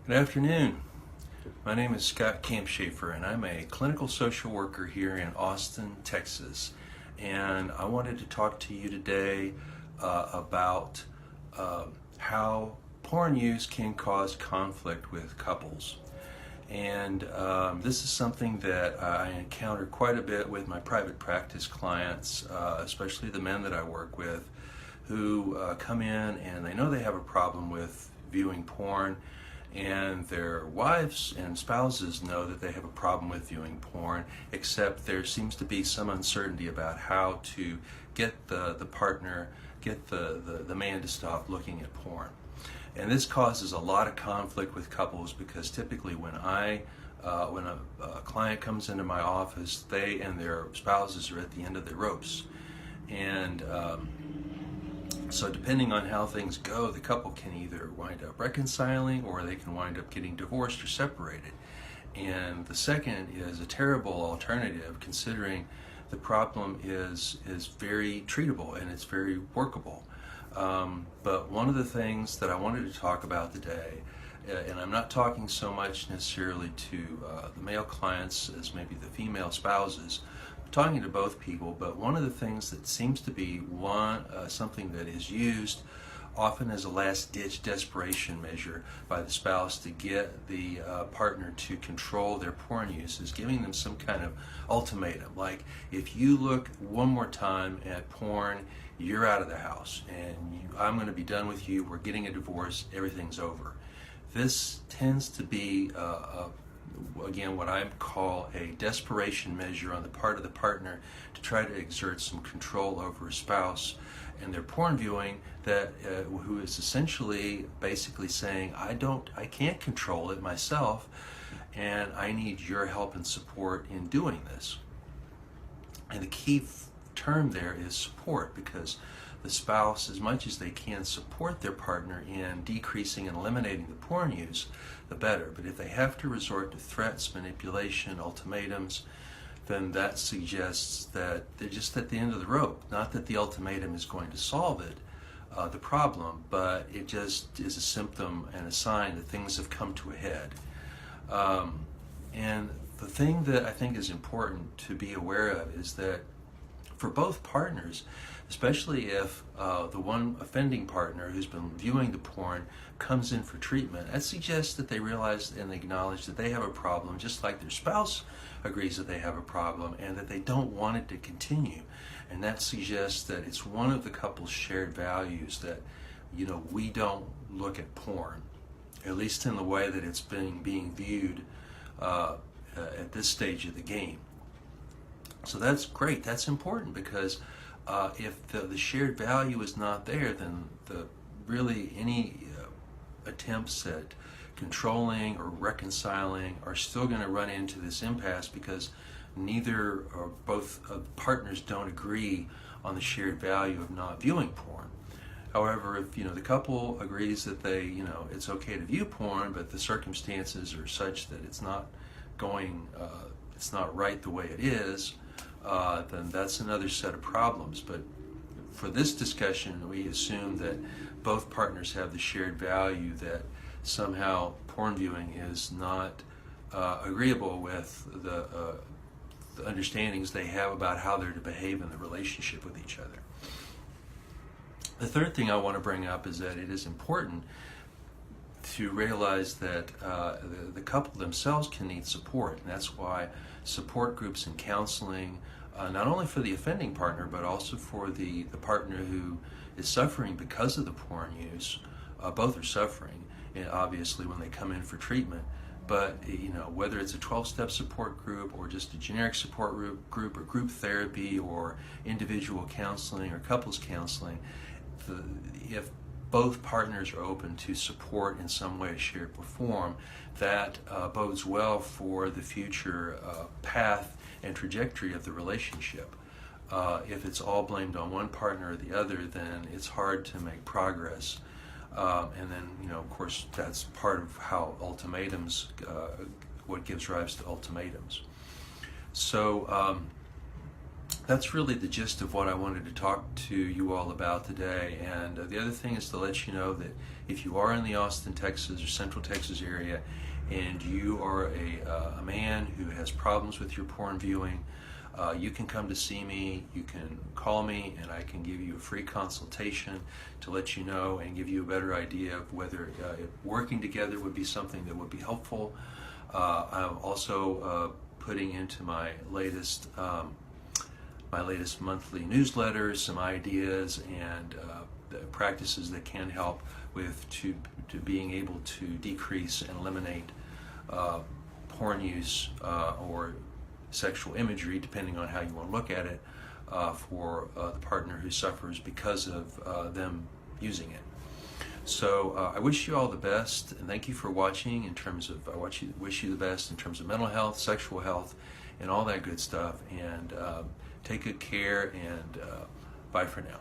Good afternoon. My name is Scott Kampschafer, and I'm a clinical social worker here in Austin, Texas. And I wanted to talk to you today about how porn use can cause conflict with couples. And this is something that I encounter quite a bit with my private practice clients, especially the men that I work with, who come in and they know they have a problem with viewing porn, and their wives and spouses know that they have a problem with viewing porn, except there seems to be some uncertainty about how to get the partner, get the man to stop looking at porn. And this causes a lot of conflict with couples, because typically when a client comes into my office, they and their spouses are at the end of their ropes. And so depending on how things go, the couple can either wind up reconciling, or they can wind up getting divorced or separated. And the second is a terrible alternative, considering the problem is very treatable and it's very workable. But one of the things that I wanted to talk about today, and I'm not talking so much necessarily to the male clients as maybe the female spouses, talking to both people, but one of the things that seems to be something that is used often as a last-ditch desperation measure by the spouse to get the partner to control their porn use is giving them some kind of ultimatum, like, if you look one more time at porn, you're out of the house, and I'm going to be done with you, we're getting a divorce, everything's over. This tends to be again, what I call a desperation measure on the part of the partner to try to exert some control over a spouse and their porn viewing, that who is essentially basically saying, I can't control it myself, and I need your help and support in doing this. And the key term there is support, because the spouse, as much as they can support their partner in decreasing and eliminating the porn use, the better. But if they have to resort to threats, manipulation, ultimatums, then that suggests that they're just at the end of the rope. Not that the ultimatum is going to solve it, the problem, but it just is a symptom and a sign that things have come to a head. And the thing that I think is important to be aware of is that for both partners, especially if the one offending partner who's been viewing the porn comes in for treatment, that suggests that they realize and acknowledge that they have a problem, just like their spouse agrees that they have a problem, and that they don't want it to continue. And that suggests that it's one of the couple's shared values that, we don't look at porn, at least in the way that it's being viewed at this stage of the game. So that's great. That's important, because if the shared value is not there, then really any attempts at controlling or reconciling are still going to run into this impasse, because neither or both of the partners don't agree on the shared value of not viewing porn. However, if the couple agrees that it's okay to view porn, but the circumstances are such that it's not right the way it is, then that's another set of problems. But for this discussion, we assume that both partners have the shared value that somehow porn viewing is not agreeable with the understandings they have about how they're to behave in the relationship with each other. The third thing I want to bring up is that it is important to realize that the couple themselves can need support, and that's why support groups and counseling, not only for the offending partner, but also for the partner who is suffering because of the porn use. Both are suffering, obviously, when they come in for treatment. But whether it's a 12-step support group, or just a generic support group, or group therapy, or individual counseling, or couples counseling, if both partners are open to support in some way, shape, or form, that bodes well for the future path and trajectory of the relationship. If it's all blamed on one partner or the other, then it's hard to make progress. And then, of course, that's part of how ultimatums, what gives rise to ultimatums. So that's really the gist of what I wanted to talk to you all about today. And the other thing is to let you know that if you are in the Austin, Texas or Central Texas area and you are a man who has problems with your porn viewing, you can come to see me, you can call me, and I can give you a free consultation to let you know and give you a better idea of whether working together would be something that would be helpful. I'm also putting into my latest monthly newsletter some ideas and the practices that can help with to being able to decrease and eliminate porn use or sexual imagery, depending on how you want to look at it, for the partner who suffers because of them using it. So I wish you all the best, and thank you for watching. In terms of, I wish you the best in terms of mental health, sexual health, and all that good stuff. And take good care, and bye for now.